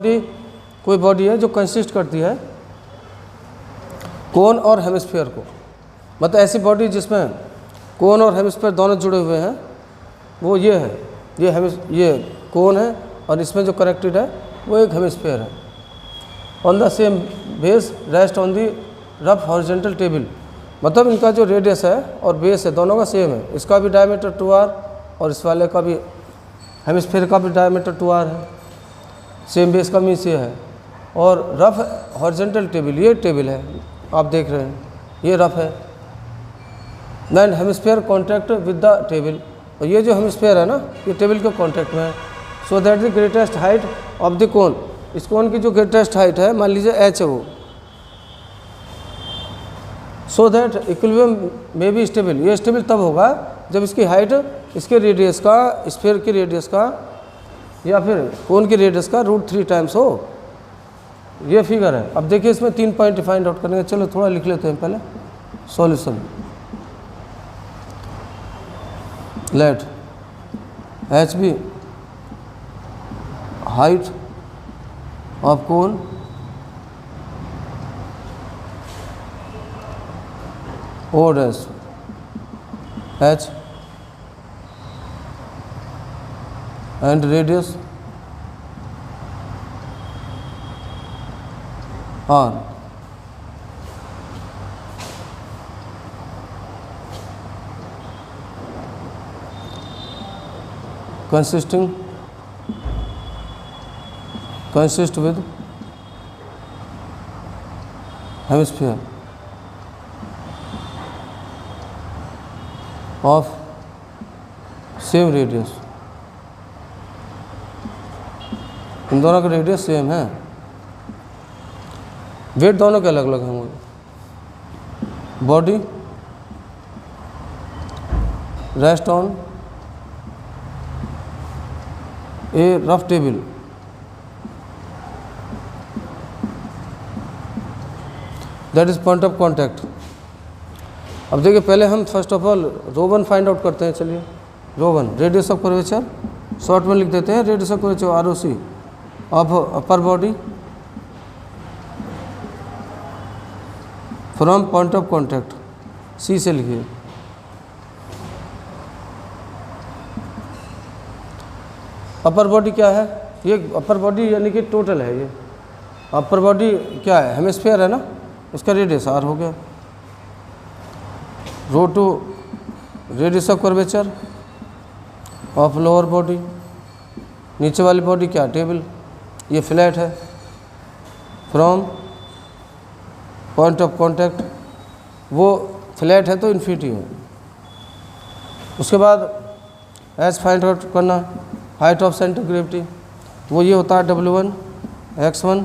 कोई बॉडी है जो कंसिस्ट करती है कोन और हेमिस्फीयर को, मतलब ऐसी बॉडी जिसमें कोन और हेमिस्फीयर दोनों जुड़े हुए हैं, वो ये है, ये कोन है और इसमें जो कनेक्टेड है वो एक हेमिस्फीयर है। On the same base rest on the rough horizontal table, मतलब इनका जो रेडियस है और बेस है दोनों का सेम है। इसका भी डायमीटर 2r और इस वाले का भी हेमिस्फीयर का भी डायमीटर 2r है, सेम बेस का मीन्स ये है। और रफ हॉरिजॉन्टल टेबल, ये टेबल है आप देख रहे हैं, ये रफ है। Then hemisphere contact with the table, और ये जो हेमिस्फीयर है ना ये टेबल के कॉन्टैक्ट में है। So that the greatest height of the cone, इस कोन की जो ग्रेटेस्ट हाइट है मान लीजिए h है वो, सो दैट इक्विलिब्रियम में बी स्टेबल, ये स्टेबल तब होगा जब इसकी हाइट इसके रेडियस का, स्फीयर की रेडियस का या फिर कोन की रेडियस का √3 टाइम्स हो। ये फिगर है। अब देखिए इसमें 3 पॉइंट फाइंड आउट करेंगे, चलो थोड़ा लिख लेते हैं पहले solution. Let H be height of cone O dash H and radius R. Consist with hemisphere of same radius, इन दोनों का रेडियस सेम है, वेट दोनों के अलग अलग होंगे। Body rest on a rough table, that is point of contact. अब देखिए पहले हम first of all ρ1 find out करते हैं। चलिए ρ1 रेडियस ऑफ कर्वेचर, शॉर्ट में लिख देते हैं radius of curvature ROC of upper body from point of contact, C से लिखिए। अपर बॉडी क्या है, ये अपर बॉडी यानी कि टोटल है। ये अपर बॉडी क्या है, हेमिस्फीयर है ना, इसका रेडियस R हो गया। ρ2 radius of curvature of lower body, नीचे वाली बॉडी क्या, टेबल, ये फ्लैट है, फ्रॉम पॉइंट ऑफ कॉन्टैक्ट, वो फ्लैट है तो इन्फिनिटी है। उसके बाद एच फाइंड आउट करना, हाइट ऑफ सेंटर ग्रेविटी, वो ये होता है W1 x1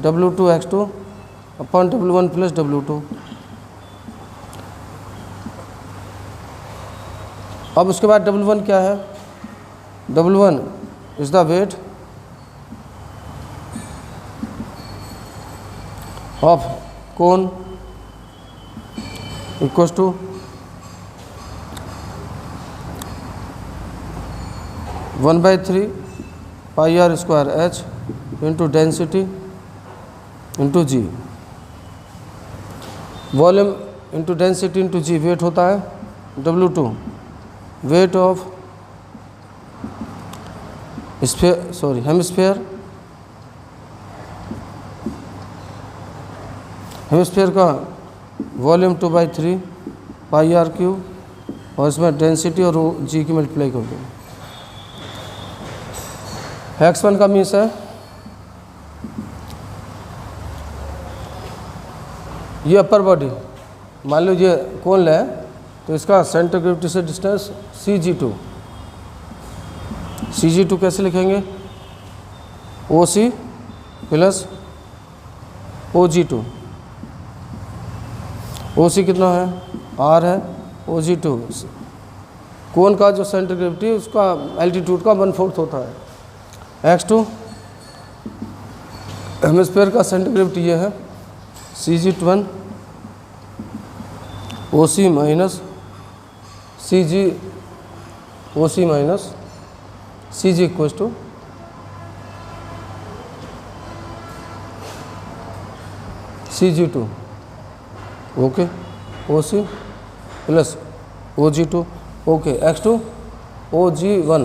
W2 x2 upon W1 plus W2। अब उसके बाद W1 क्या है, W1 is the weight of cone equals to 1/3 πr² h into density into g, volume into density into g, weight होता है W2, weight of hemisphere, hemisphere का volume 2/3 πr³ और इसमें डेंसिटी और जी की मल्टीप्लाई कर दो। x1 का मीन्स है ये अपर बॉडी, मान लो ये कोन है तो इसका सेंटर ग्रेविटी से डिस्टेंस CG2। CG2 कैसे लिखेंगे, OC प्लस OG2। OC कितना है, R है, OG2 कोन का जो सेंटर ग्रेविटी उसका एल्टीट्यूड का 1/4 होता है। x2 हेमिस्फीयर का सेंटर ग्रेविटी ये है CG1 OC minus CG OC minus CG equals to Cg2 okay, OC plus OG2 okay, X2 OG1,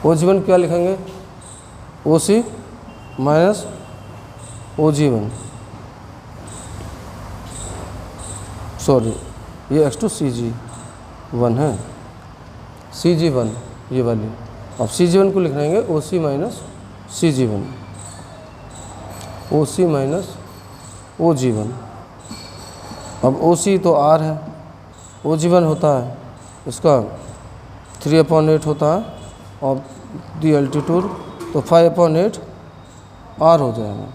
OG1 क्या लिखेंगे, OC माइनस OG1, सॉरी ये X2 CG1 है, CG1 ये वाली, अब CG1 को लिख देंगे OC minus CG1, OC minus OG1। अब OC तो R है, OG1 होता है इसका 3/8 होता है, और दी एल्टीट्यूड तो 5/8 R हो जाएगा।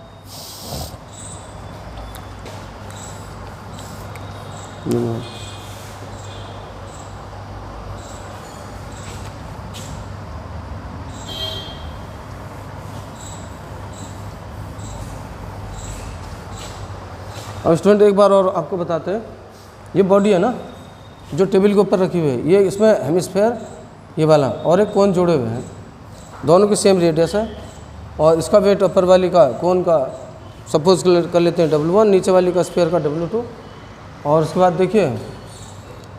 अब स्टूडेंट एक बार और आपको बताते हैं, ये बॉडी है ना जो टेबल के ऊपर रखी हुई है, ये इसमें हेमिस्फेयर ये वाला और एक कोन जोड़े हुए हैं, दोनों की सेम रेडियस है, और इसका वेट अपर वाली का कोन का सपोज कर लेते हैं W1, नीचे वाली का स्फेयर का W2, और उसके बाद देखिए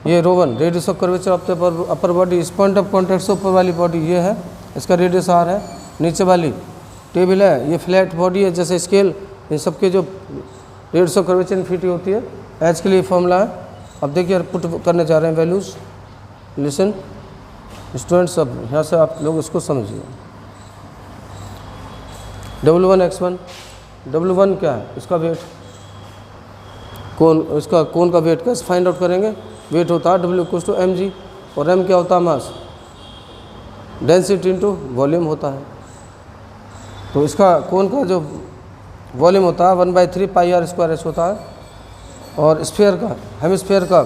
ये ρ1 radius of curvature of the upper body, इस पॉइंट ऑफ कॉन्टैक्ट से ऊपर वाली बॉडी ये है, इसका रेडियस R है, नीचे वाली टेबल है, ये फ्लैट बॉडी है जैसे स्केल, ये सबके जो रेडियस ऑफ कर्वेचर इन्फिनिटी होती है, H के लिए फॉर्मूला है। अब देखिए पुट करने जा रहे हैं वैल्यूज़, लिसन स्टूडेंट्स, अब यहाँ से आप लोग इसको समझिए। W1 X1, W1 क्या है, इसका वेट, कौन इसका कौन का वेट कैसे फाइंड आउट करेंगे, वेट होता है W = mg, और m क्या होता है, मास, डेंसिटी इनटू वॉल्यूम होता है। तो इसका कौन का जो वॉल्यूम होता है 1/3 πr² होता है, और स्फीयर का हेमिस्फीयर का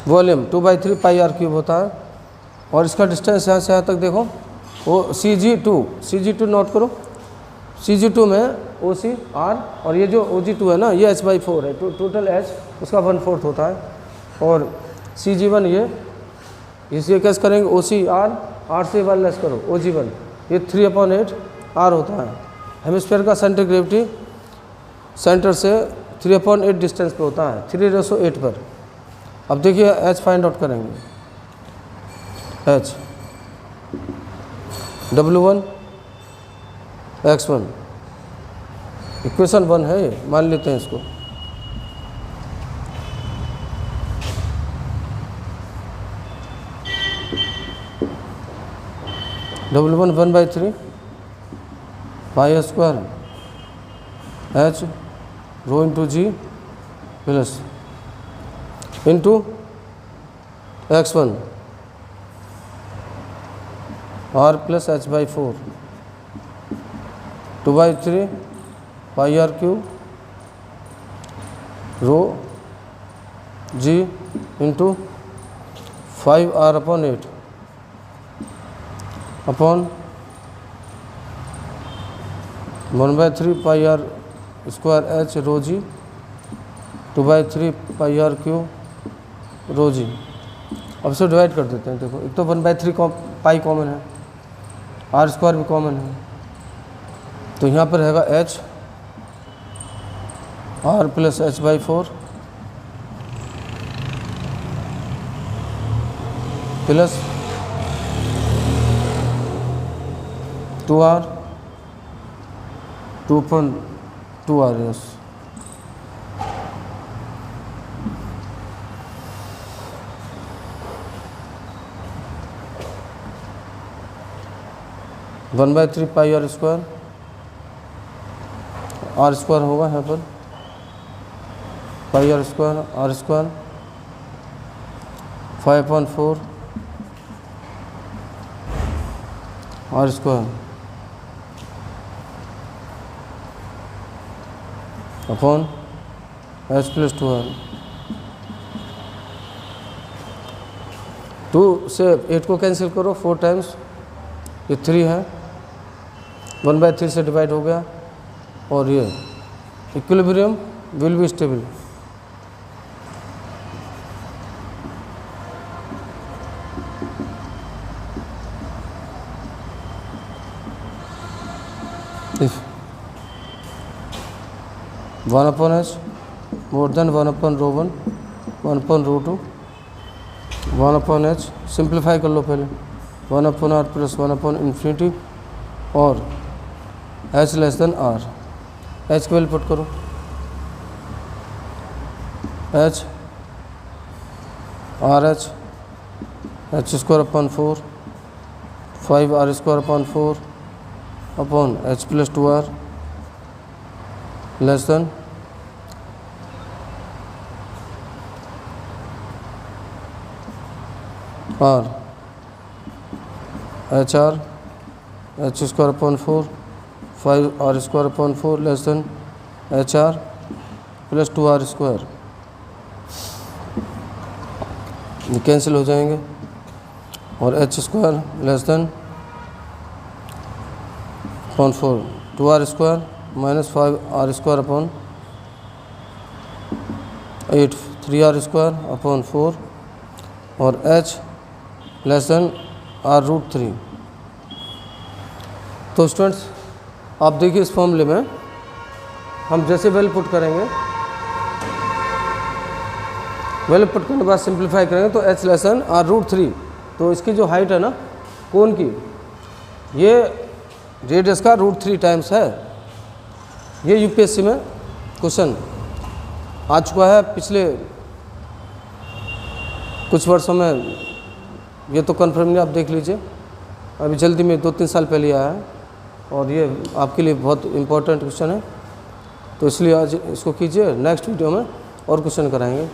वॉल्यूम 2/3 πr³ होता है, और इसका डिस्टेंस यहाँ से यहाँ तक देखो वो Cg2 नोट करो, Cg2 में OC R, और ये जो OG2 है ना ये H/4 है, टोटल H उसका 1/4 होता है, और Cg1 ये इसे कैसे करेंगे, OC R से वाला लेस करो OG1, ये 3/8 R होता है। हेमिस्फीयर का सेंटर ग्रेविटी सेंटर से 3/8 डिस्टेंस पे होता है, 3/8 पर। अब देखिए H फाइंड आउट करेंगे, H W1 X1 इक्वेशन 1 है ये, मान लेते हैं इसको। W1 1/3 πr² H ρ into G plus into X1 R plus H/4 2/3 πr³ ρ G into 5R/8 upon 1/3 πr² H ρ G 2/3 πr³ ρ G। अब इसे डिवाइड कर देते हैं, देखो एक तो 1/3 पाई कॉमन है, R² भी कॉमन है, तो यहाँ पर रहेगा H R plus H/4 plus 2R 2/2R, yes. One by 3 πr² R² होगा यहाँ पर, πr² R² 5/4 R² upon H plus 2R। 2 से 8 को कैंसिल करो 4 टाइम्स, ये 3 है, 1/3 से डिवाइड हो गया, और ये equilibrium will be stable. 1 upon h more than 1 upon rho 1, 1 upon rho 2, 1 upon h, simplify कर लो पहले, 1 upon r plus 1 upon infinity और h less than r, h की वैल्यू पुट करो, h R H square upon 4, 5 R square upon 4 upon h plus 2r less than r H R H square upon 4, 5 R square upon 4 less than H R plus 2r square, ये cancel हो जाएंगे और H square less then upon 4, 2r square minus 5r square upon 8, 3r square upon 4 और h less then r√3। तो students आप देखिए इस फॉर्मूले में हम जैसे वैल्यू पुट करेंगे, वैल्यू पुट करने के बाद सिंप्लीफाई करेंगे तो h लेस देन r√3, तो इसकी जो हाइट है ना कोन की, ये रेडियस का √3 टाइम्स है। ये यूपीएससी में क्वेश्चन आ चुका है पिछले कुछ वर्षों में, ये तो कन्फर्म नहीं, आप देख लीजिए, अभी जल्दी में 2-3 साल पहले आया है और ये आपके लिए बहुत इम्पोर्टेंट क्वेश्चन है, तो इसलिए आज इसको कीजिए, नेक्स्ट वीडियो में और क्वेश्चन कराएंगे।